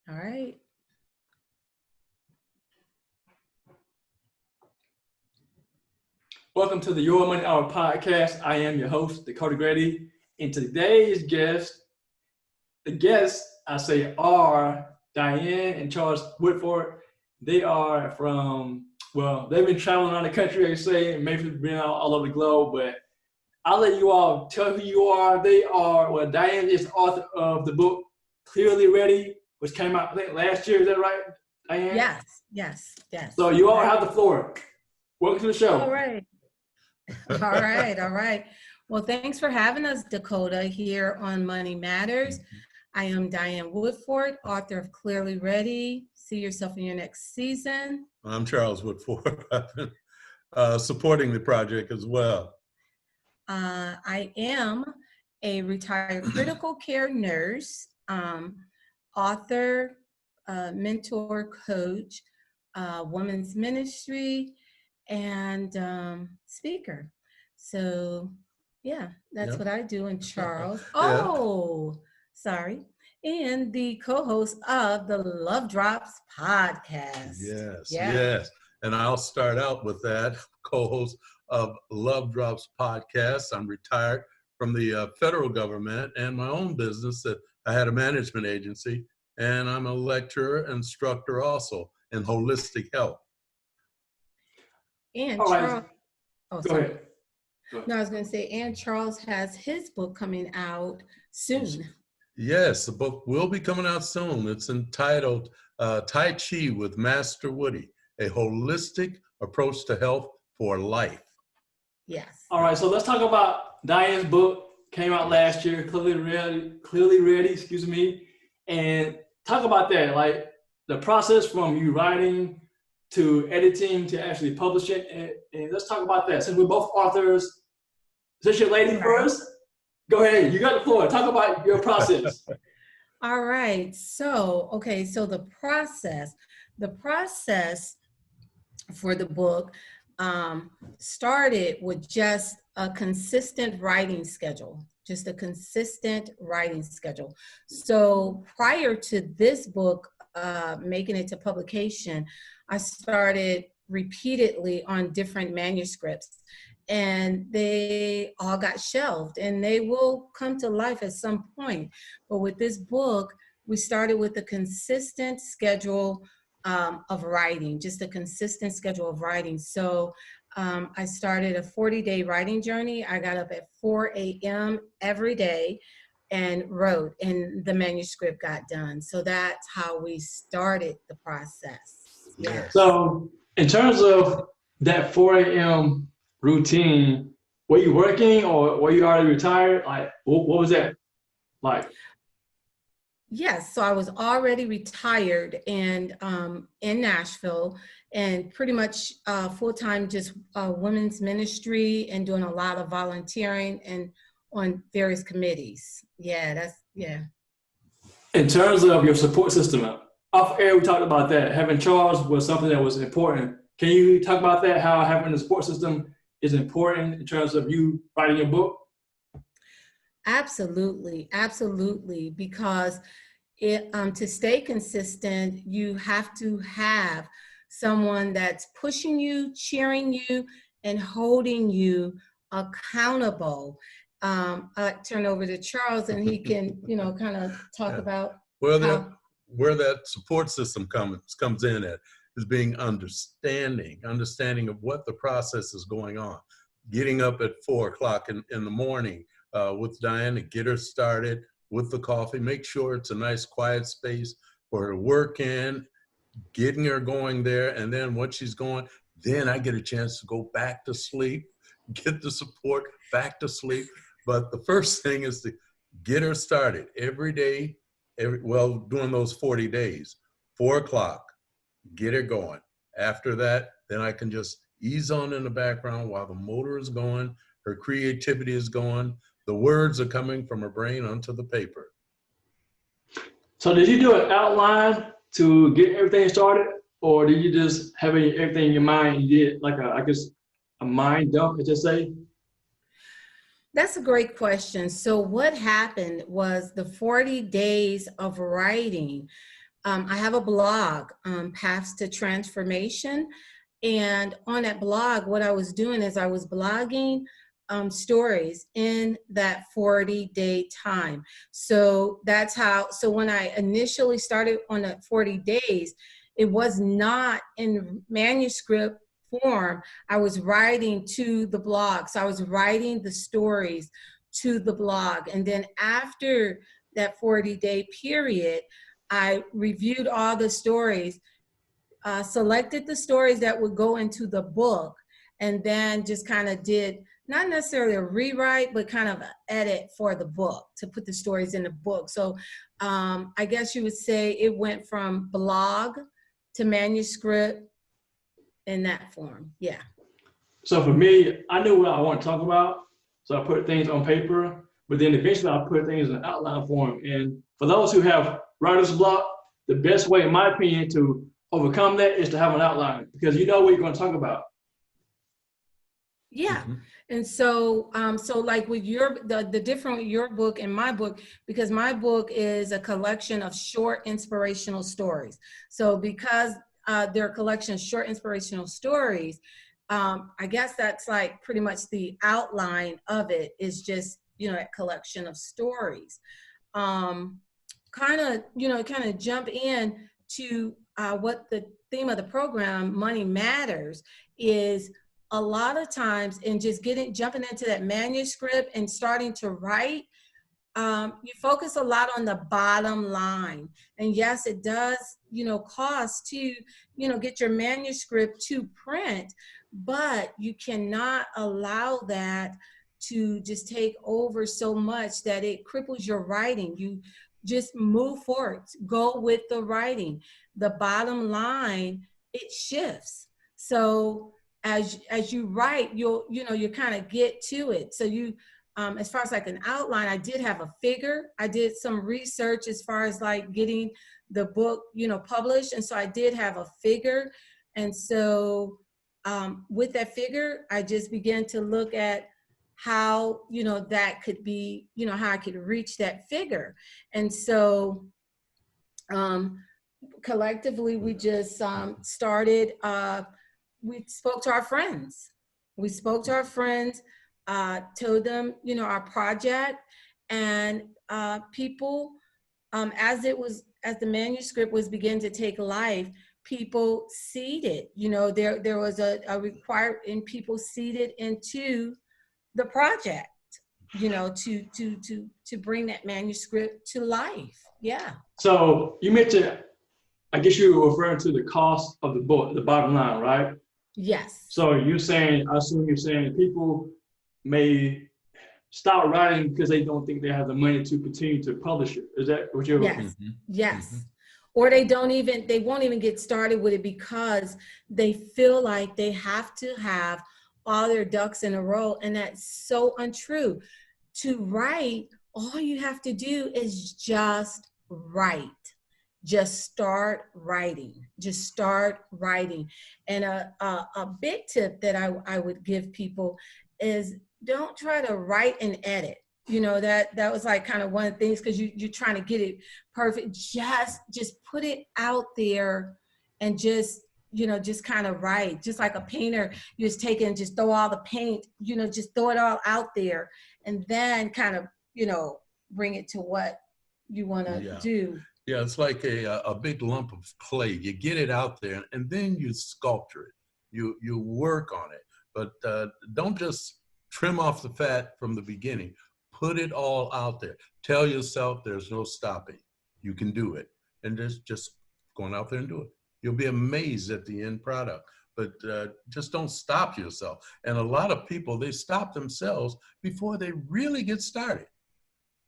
All right. Welcome to the Your Money Hour podcast. I am your host, Dakota Grady. And today's guests, the guests I say are Diane and Charles Woodford. They are from, well, they've been traveling around the country, I say, and maybe been all over the globe, but I'll let you all tell who you are. They are, well, Diane is the author of the book, Cleary Ready, which came out, I think, last year. Is that right, Diane? Yes. So you all have the floor. Welcome to the show. All right. All right. Well, thanks for having us, Dakota, here on Money Matters. I am Diane Woodford, author of Clearly Ready. See yourself in your next season. I'm Charles Woodford. I've been supporting the project as well. I am a retired critical care nurse, author, mentor, coach, women's ministry, and speaker. So yeah, that's what I do. And Charles, sorry, and the co-host of the Love Drops podcast. Yes. And I'll start out with that, co-host of Love Drops podcast. I'm retired from the federal government and my own business. That I had a management agency, and I'm a lecturer, instructor also in holistic health. And Charles, Go ahead. No, I was going to say, and Charles has his book coming out soon. Yes, the book will be coming out soon. It's entitled Tai Chi with Master Woody, a holistic approach to health for life. Yes. All right, so let's talk about Diane's book. Came out last year, Clearly Ready, and talk about that, like the process from you writing to editing to actually publishing, and let's talk about that. Since we're both authors, is this your lady first? Go ahead, you got the floor. Talk about your process. All right, so the process for the book started with just a consistent writing schedule, So prior to this book making it to publication, I started repeatedly on different manuscripts, and they all got shelved, and they will come to life at some point. But with this book, we started with a consistent schedule of writing, just a consistent schedule of writing. So I started a 40-day writing journey. I got up at 4 a.m. every day and wrote, and the manuscript got done. So that's how we started the process. Yes. So in terms of that 4 a.m. routine, were you working or were you already retired? Like, what was that like? Yes, so I was already retired and in Nashville, and pretty much full-time just women's ministry and doing a lot of volunteering and on various committees. Yeah. In terms of your support system, off air we talked about that. Having Charles was something that was important. Can you talk about that, how having a support system is important in terms of you writing your book? Absolutely, because to stay consistent, you have to have someone that's pushing you, cheering you, and holding you accountable. I turn over to Charles, and he can, kind of talk about where that support system comes in at is being understanding of what the process is going on. Getting up at 4 o'clock in the morning with Diane to get her started with the coffee, make sure it's a nice quiet space for her to work in, getting her going there, and then once she's going, then I get a chance to go back to sleep, get the support, back to sleep. But the first thing is to get her started every day, during those 40 days, 4 o'clock, get her going. After that, then I can just ease on in the background while the motor is going, her creativity is going, the words are coming from her brain onto the paper. So did you do an outline to get everything started, or did you just have everything in your mind and you did like a mind dump, as you say? That's a great question. So what happened was the 40 days of writing, I have a blog, Paths to Transformation. And on that blog, what I was doing is I was blogging stories in that 40-day time. So that's how, so when I initially started on the 40 days, it was not in manuscript form. I was writing to the blog. So I was writing the stories to the blog. And then after that 40-day period, I reviewed all the stories, selected the stories that would go into the book, and then just kind of did not necessarily a rewrite, but kind of an edit for the book to put the stories in the book. So I guess you would say it went from blog to manuscript in that form. Yeah. So for me, I knew what I want to talk about. So I put things on paper, but then eventually I put things in outline form. And for those who have writer's block, the best way, in my opinion, to overcome that is to have an outline, because you know what you're going to talk about. Yeah. And so, so like with the different with your book and my book, because my book is a collection of short inspirational stories. So because they're a collection of short inspirational stories, I guess that's like pretty much the outline of it is just, a collection of stories. Kind of jump in to what the theme of the program, Money Matters, is a lot of times in just jumping into that manuscript and starting to write, you focus a lot on the bottom line. And yes, it does, cost to, get your manuscript to print, but you cannot allow that to just take over so much that it cripples your writing. You just move forward, go with the writing. The bottom line, it shifts. So as you write, you kind of get to it. So you, as far as like an outline, I did have a figure. I did some research as far as like getting the book, published. And so I did have a figure. And so with that figure, I just began to look at how, that could be, how I could reach that figure. And so collectively, we just started, we spoke to our friends. Told them, our project, and people, as the manuscript was beginning to take life, people seeded, there was a required, and people seeded into the project, to bring that manuscript to life. Yeah. So you mentioned, I guess you were referring to the cost of the book, the bottom line, right? Yes. So I assume you're saying people may stop writing because they don't think they have the money to continue to publish it. Is that what you're? Yes. Yes. Or they won't even get started with it because they feel like they have to have all their ducks in a row. And that's so untrue. To write, all you have to do is just write. Just start writing. And a big tip that I would give people is don't try to write and edit. That was like kind of one of the things, because you're trying to get it perfect. Just put it out there and just kind of write. Just like a painter, you just take it and just throw all the paint, just throw it all out there, and then kind of, bring it to what you want to do. Yeah, it's like a big lump of clay. You get it out there, and then you sculpture it. You work on it, but don't just trim off the fat from the beginning. Put it all out there. Tell yourself there's no stopping. You can do it, and just going out there and do it. You'll be amazed at the end product. But just don't stop yourself. And a lot of people, they stop themselves before they really get started.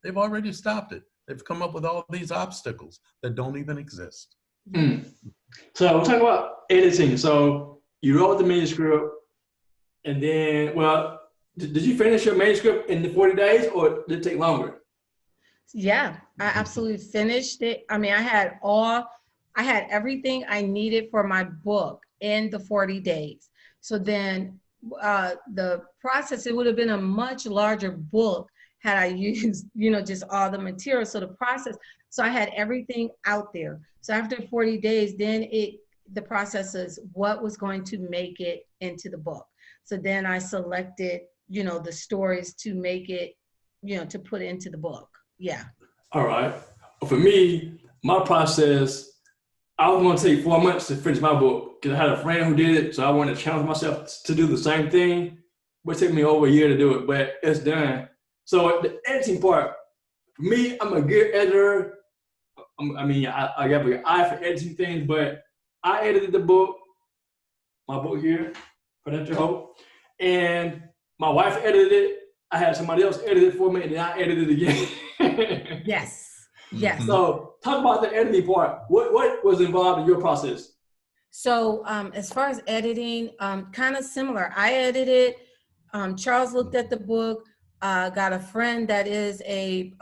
They've already stopped it. They've come up with all these obstacles that don't even exist. So we're talking about editing. So you wrote the manuscript, and then, well, did you finish your manuscript in the 40 days, or did it take longer? Yeah, I absolutely finished it. I mean, I had everything I needed for my book in the 40 days. So then the process, it would have been a much larger book had I used, just all the material. So the process, so I had everything out there. So after 40 days, then the process is what was going to make it into the book. So then I selected, the stories to make it, to put into the book. Yeah. All right. For me, my process, I was going to take 4 months to finish my book because I had a friend who did it. So I wanted to challenge myself to do the same thing. But it took me over a year to do it, but it's done. So the editing part, for me, I'm a good editor. I got an eye for editing things, but I edited the book, my book here, Financial Hope, and my wife edited it. I had somebody else edit it for me, and then I edited it again. Yes. Yes. So talk about the editing part. What was involved in your process? So as far as editing, kind of similar. I edited. Charles looked at the book. Got a friend that is a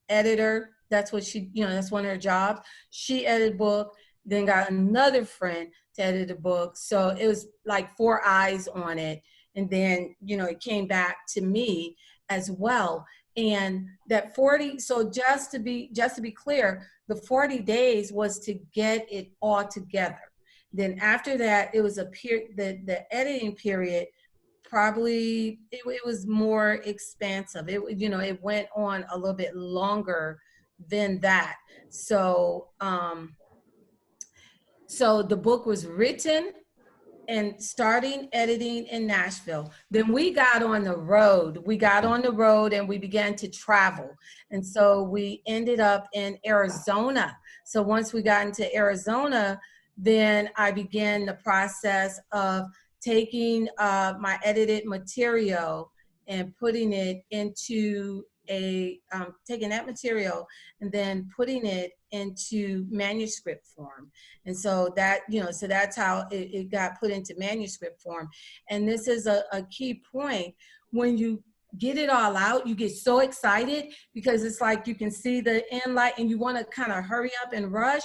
editor. That's what she, that's one of her jobs. She edited book. Then got another friend to edit the book. So it was like 4 eyes on it. And then, it came back to me as well. And that 40, so just to be clear, the 40 days was to get it all together. Then after that, it was the editing period, probably it was more expansive. It went on a little bit longer than that. So, so the book was written and starting editing in Nashville. Then we got on the road. And we began to travel. And so we ended up in Arizona. So once we got into Arizona, then I began the process of taking my edited material and putting it into taking that material and then putting it into manuscript form. And so that, so that's how it got put into manuscript form. And this is a key point. When you get it all out, you get so excited because it's like you can see the end light and you want to kind of hurry up and rush,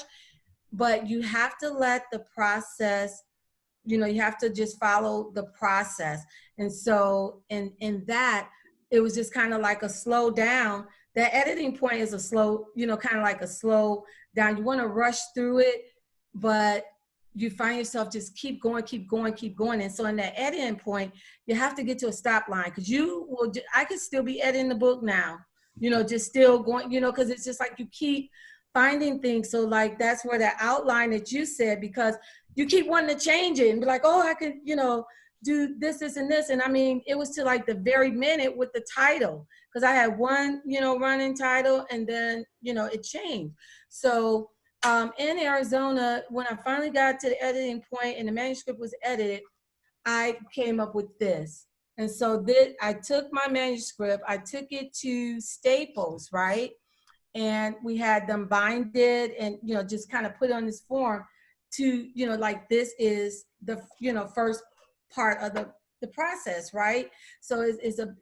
but you have to let the process, you have to just follow the process. And so in that, it was just kind of like a slow down. That editing point is a slow, kind of like a slow down. You want to rush through it, but you find yourself just keep going. And so in that editing point, you have to get to a stop line because I could still be editing the book now, just still going, because it's just like you keep finding things. So like, that's where the outline that you said, because you keep wanting to change it and be like, oh, I could, do this, and this. And I mean, it was to like the very minute with the title, because I had one, running title and then, it changed. So in Arizona, when I finally got to the editing point and the manuscript was edited, I came up with this. And so I took my manuscript, I took it to Staples, right? And we had them bind it and, just kind of put it on this form to, like this is the, first part of the process, right? So it's a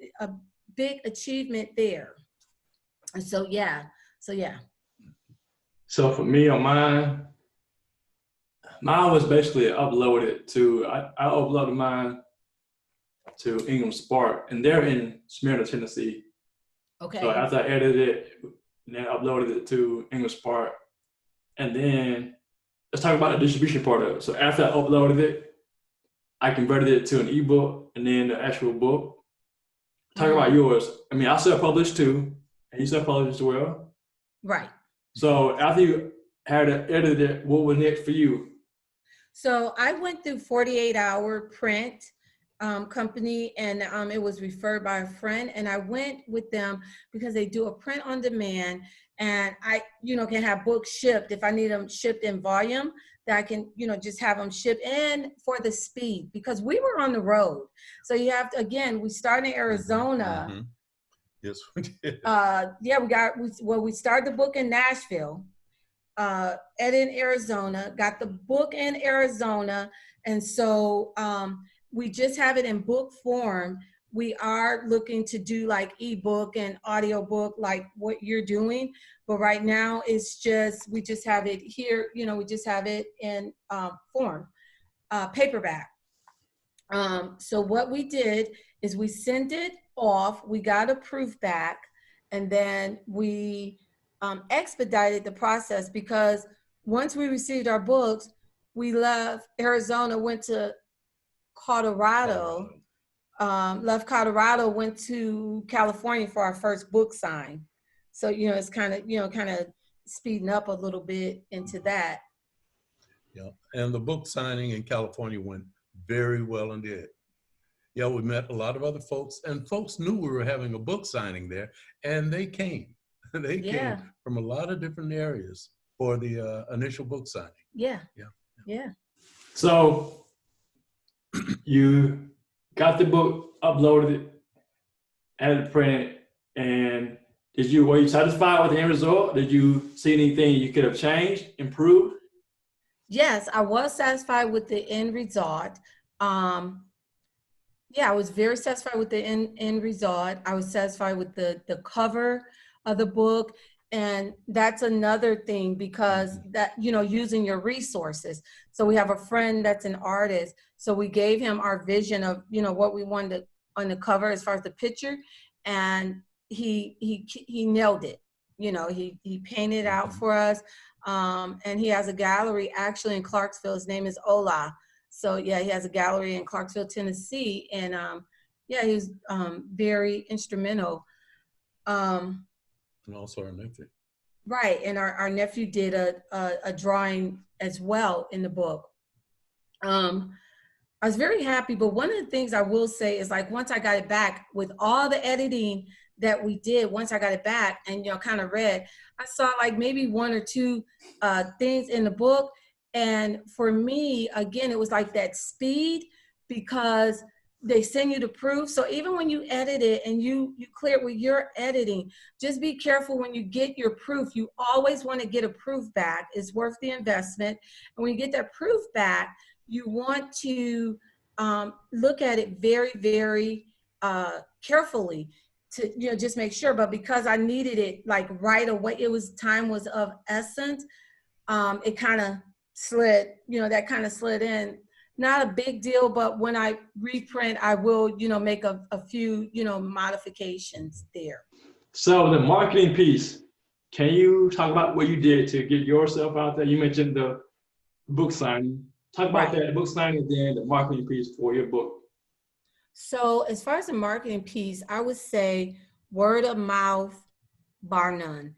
big achievement there. And so, yeah. So for me on mine was basically uploaded to, I uploaded mine to Ingram Spark, and they're in Smyrna, Tennessee. Okay. So after I edited it, and then uploaded it to Ingram Spark, and then let's talk about the distribution part of it. So after I uploaded it, I converted it to an ebook and then the actual book. Talk about yours. I mean, I self-published too, and you self-published as well. Right. So after you had it edited, what was next for you? So I went through 48-hour print company, and it was referred by a friend, and I went with them because they do a print on demand, and I, can have books shipped if I need them shipped in volume. That I can, just have them shipped in for the speed, because we were on the road. So you have to, again, we started in Arizona. Mm-hmm. Yes, we did. We started the book in Nashville, edited in Arizona, got the book in Arizona. And so we just have it in book form. We are looking to do like ebook and audiobook, like what you're doing. But right now it's just, we just have it here, we just have it in form, paperback. So what we did is we sent it off, we got a proof back, and then we expedited the process, because once we received our books, we left Arizona, went to Colorado, left Colorado, went to California for our first book sign. So, it's kind of speeding up a little bit into that. Yeah, and the book signing in California went very well indeed. Yeah, we met a lot of other folks, and folks knew we were having a book signing there, and they came. They came from a lot of different areas for the initial book signing. Yeah. So you got the book uploaded, had it printed, and were you satisfied with the end result? Did you see anything you could have changed, improved? Yes, I was satisfied with the end result. I was very satisfied with the end result. I was satisfied with the cover of the book. And that's another thing, because that, using your resources. So we have a friend that's an artist. So we gave him our vision of, what we wanted on the cover as far as the picture. And he nailed it. He painted out for us. And he has a gallery actually in Clarksville. His name is Ola. So he has a gallery in Clarksville, Tennessee. And he was very instrumental. And also our nephew. Right, and our nephew did a drawing as well in the book. I was very happy, but one of the things I will say is, like, once I got it back, with all the editing that we did, once I got it back and kind of read, I saw like maybe one or two things in the book. And for me, again, it was like that speed, because they send you the proof. So even when you edit it and you clear it with your editing, just be careful when you get your proof. You always want to get a proof back. It's worth the investment. And when you get that proof back, you want to look at it very, very carefully to just make sure. But because I needed it like right away, time was of essence. It kind of slid, that kind of slid in. Not a big deal, but when I reprint, I will, make a few, modifications there. So the marketing piece, can you talk about what you did to get yourself out there? You mentioned the book signing. Talk about that, the book signing, and then the marketing piece for your book. So as far as the marketing piece, I would say word of mouth, bar none.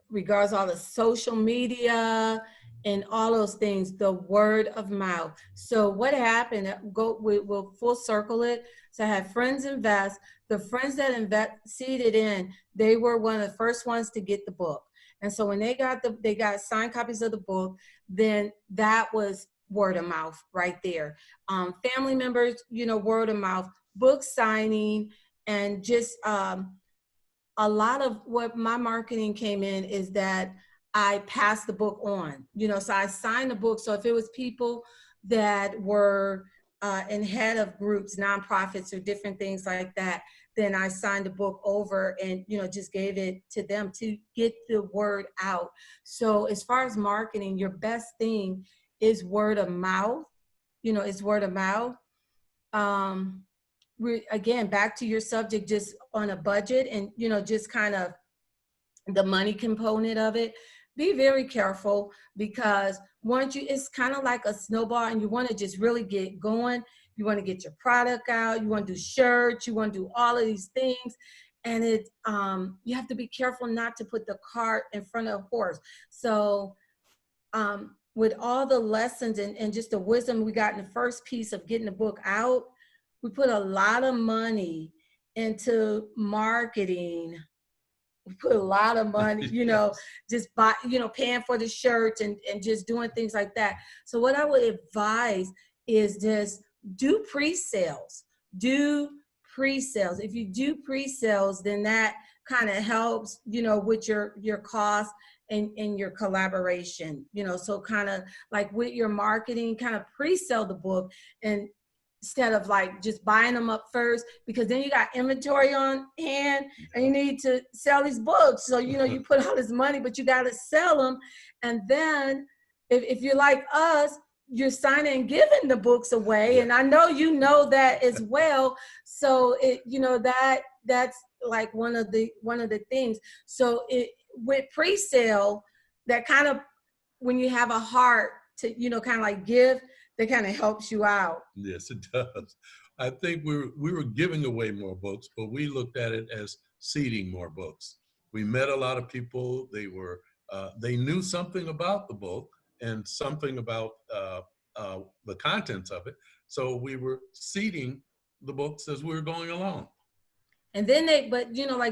Regards all the social media and all those things, the word of mouth. So what happened, we'll full circle it. So I had friends invest. The friends that invested in, they were one of the first ones to get the book. And so when they got signed copies of the book, then that was word of mouth right there. Family members, word of mouth, book signing, and just a lot of what my marketing came in is that I passed the book on, so I signed the book. So if it was people that were in head of groups, nonprofits, or different things like that, then I signed the book over and, just gave it to them to get the word out. So as far as marketing, your best thing is word of mouth, is word of mouth. Again, back to your subject, just on a budget and, just kind of the money component of it. Be very careful, because it's kind of like a snowball, and you want to just really get going. You want to get your product out. You want to do shirts. You want to do all of these things. And you have to be careful not to put the cart in front of the horse. So with all the lessons and just the wisdom we got in the first piece of getting the book out, we put a lot of money into marketing. We put a lot of money, just paying for the shirts and just doing things like that. So what I would advise is just do pre-sales. If you do pre-sales, then that kind of helps, with your costs and your collaboration, so kind of like with your marketing, kind of pre-sell the book, and instead of like just buying them up first, because then you got inventory on hand and you need to sell these books. So, you put all this money, but you got to sell them. And then if you're like us, you're signing and giving the books away. And I know you know that as well. So that's like one of the things. So with pre-sale, that kind of, when you have a heart to, kind of like give, that kind of helps you out. Yes, it does. I think we were giving away more books, but we looked at it as seeding more books. We met a lot of people. They knew something about the book and something about the contents of it. So we were seeding the books as we were going along. And then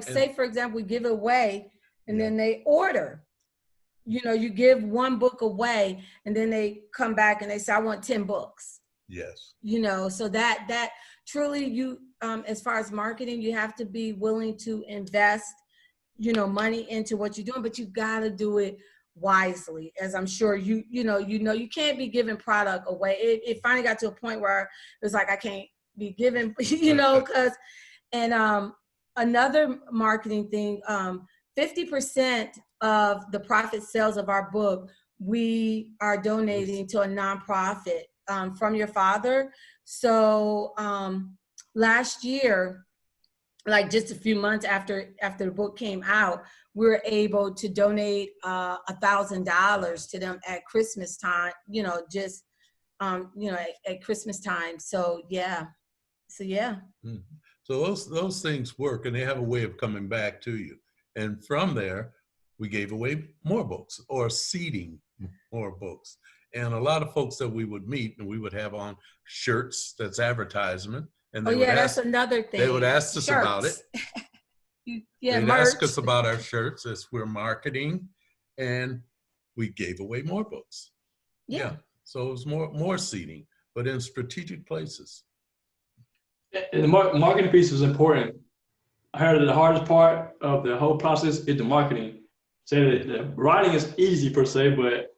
say for example, we give it away, and then they order. You give one book away, and then they come back and they say, I want 10 books. Yes. So that truly as far as marketing, you have to be willing to invest, money into what you're doing, but you got to do it wisely. As I'm sure you can't be giving product away. It finally got to a point where it was like, I can't be giving, because, and another marketing thing, 50% of the profit sales of our book, we are donating to a nonprofit, From Your Father. So last year, like just a few months after the book came out, we were able to donate $1,000 to them at Christmas time, at Christmas time. So yeah. So those things work, and they have a way of coming back to you. And from there, we gave away more books, or seeding more books. And a lot of folks that we would meet, and we would have on shirts that's advertisement. And that's another thing. They would ask us about it. They'd ask us about our shirts as we're marketing, and we gave away more books. Yeah. So it was more seeding, but in strategic places. And the marketing piece is important. I heard that the hardest part of the whole process is the marketing. Say that the writing is easy per se, but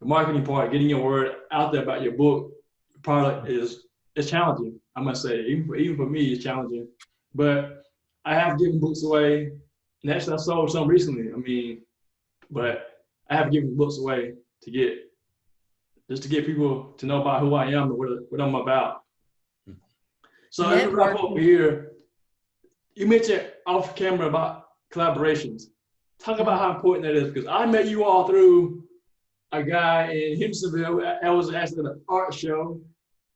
the marketing part, getting your word out there about your book, your product is challenging. I must say, even for me, it's challenging. But I have given books away, and actually I sold some recently. But I have given books away to get people to know about who I am and what I'm about. So as we wrap up here, you mentioned off camera about collaborations. Talk about how important that is, because I met you all through a guy in Hendersonville. I was actually at an art show,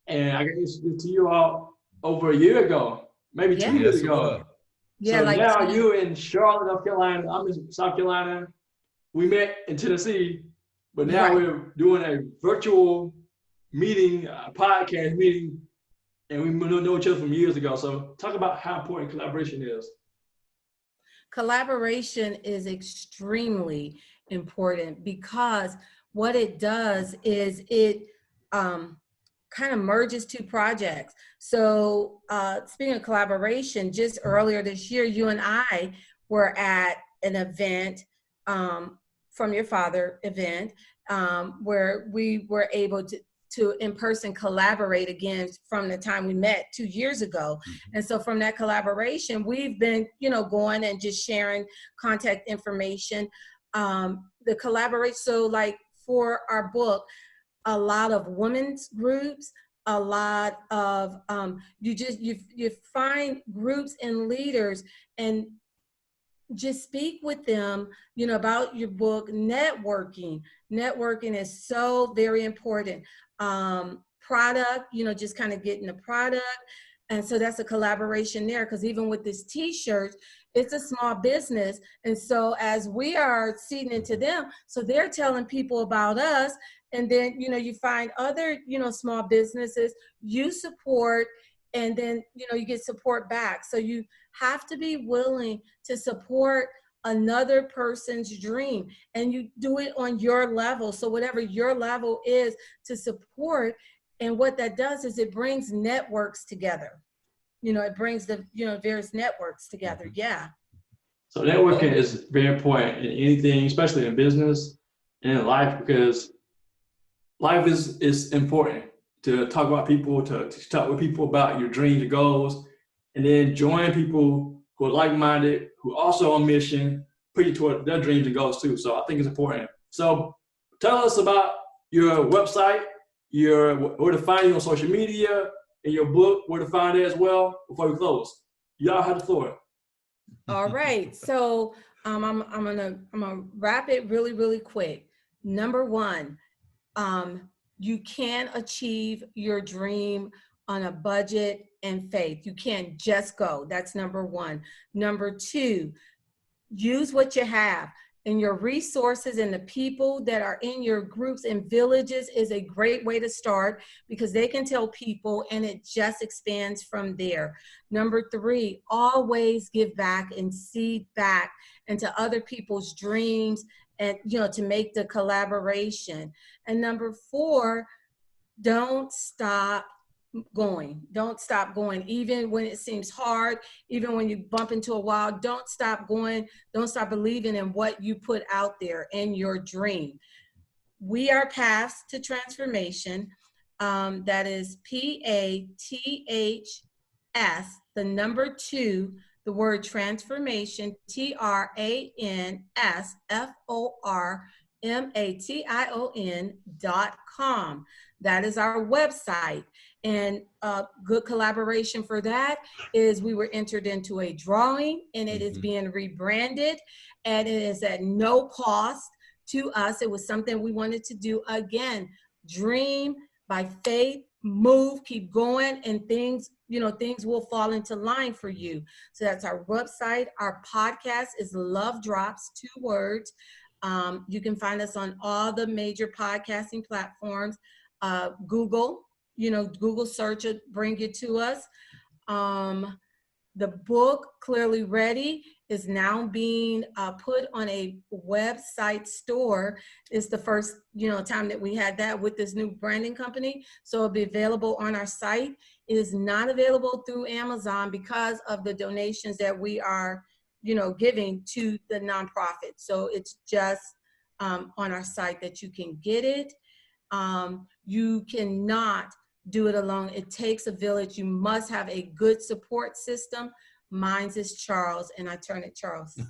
and I got introduced to you all over a year ago, maybe 2 years ago. Yeah, so now you in Charlotte, North Carolina. I'm in South Carolina. We met in Tennessee, but now we're doing a virtual meeting, a podcast meeting, and we know each other from years ago. So talk about how important collaboration is. Collaboration is extremely important, because what it does is it kind of merges two projects. So speaking of collaboration, just earlier this year, you and I were at an event, From Your Father event, where we were able to in person collaborate again from the time we met 2 years ago. And so from that collaboration, we've been, going and just sharing contact information. The collaboration, so like for our book, a lot of women's groups, a lot of, you find groups and leaders, and just speak with them, about your book. Networking is so very important. Product, just kind of getting the product. And so that's a collaboration there, because even with this t-shirt, it's a small business. And so as we are seeding into them, so they're telling people about us. And then, you find other, small businesses you support, and then, you get support back. So you have to be willing to support another person's dream, and you do it on your level. So whatever your level is to support, and what that does is it brings networks together. It brings the, various networks together. Yeah. So networking is very important in anything, especially in business and in life, because life is important to talk about people, to talk with people about your dreams, your goals, and then join people who are like-minded, who are also on mission, put you toward their dreams and goals too. So I think it's important. So tell us about your website where to find you on social media, and your book, where to find it as well, before we close. Y'all have the floor. All right. So I'm gonna wrap it really, really quick. Number one, you can achieve your dream on a budget and faith. You can't just go. That's number one. Number two, use what you have. And your resources and the people that are in your groups and villages is a great way to start, because they can tell people and it just expands from there. Number three, always give back and seed back into other people's dreams, and to make the collaboration. And number four, don't stop going. Don't stop going. Even when it seems hard, even when you bump into a wall, don't stop going. Don't stop believing in what you put out there in your dream. We are Paths to Transformation. That is PATHS, the number 2, the word transformation, TRANSFORMATION.com. That is our website. And good collaboration for that is we were entered into a drawing, and it is being rebranded, and it is at no cost to us. It was something we wanted to do. Again, dream by faith, move, keep going, and things will fall into line for you. So that's our website. Our podcast is Love Drops, 2 words. You can find us on all the major podcasting platforms. Google search it, bring it to us. The book, Clearly Ready, is now being put on a website store. It's the first, time that we had that with this new branding company. So it'll be available on our site. It is not available through Amazon because of the donations that we are, giving to the nonprofit. So it's just on our site that you can get it. You cannot do it alone. It takes a village. You must have a good support system. Mine's is Charles, and I turn it Charles.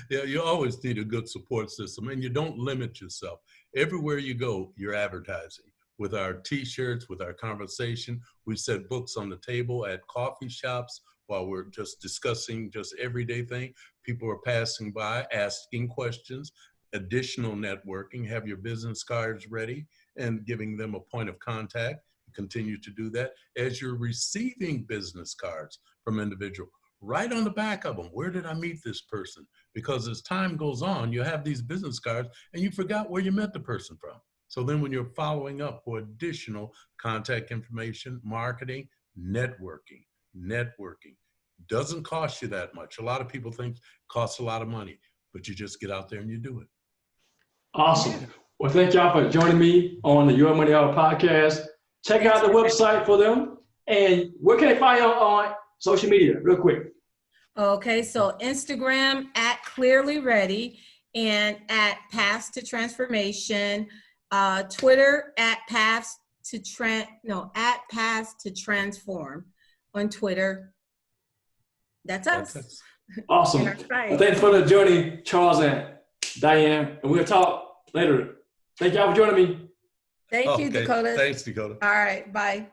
Yeah, you always need a good support system, and you don't limit yourself. Everywhere you go, you're advertising. With our t-shirts, with our conversation, we set books on the table at coffee shops while we're just discussing just everyday thing. People are passing by, asking questions, additional networking, have your business cards ready, and giving them a point of contact. Continue to do that. As you're receiving business cards from individuals, write on the back of them, where did I meet this person? Because as time goes on, you have these business cards and you forgot where you met the person from. So then when you're following up for additional contact information, marketing, networking doesn't cost you that much. A lot of people think it costs a lot of money, but you just get out there and you do it. Awesome. Well, thank y'all for joining me on the Your Money Hour podcast. Check out the website for them. And where can they find you on social media, real quick? Okay, so Instagram at Clearly Ready and at Paths to Transformation. Twitter at Paths to Transform on Twitter. That's us. Awesome. Well, thanks for joining, Charles and Diane. And we'll talk later. Thank y'all for joining me. Thank you, Dakota. Thanks, Dakota. All right, bye.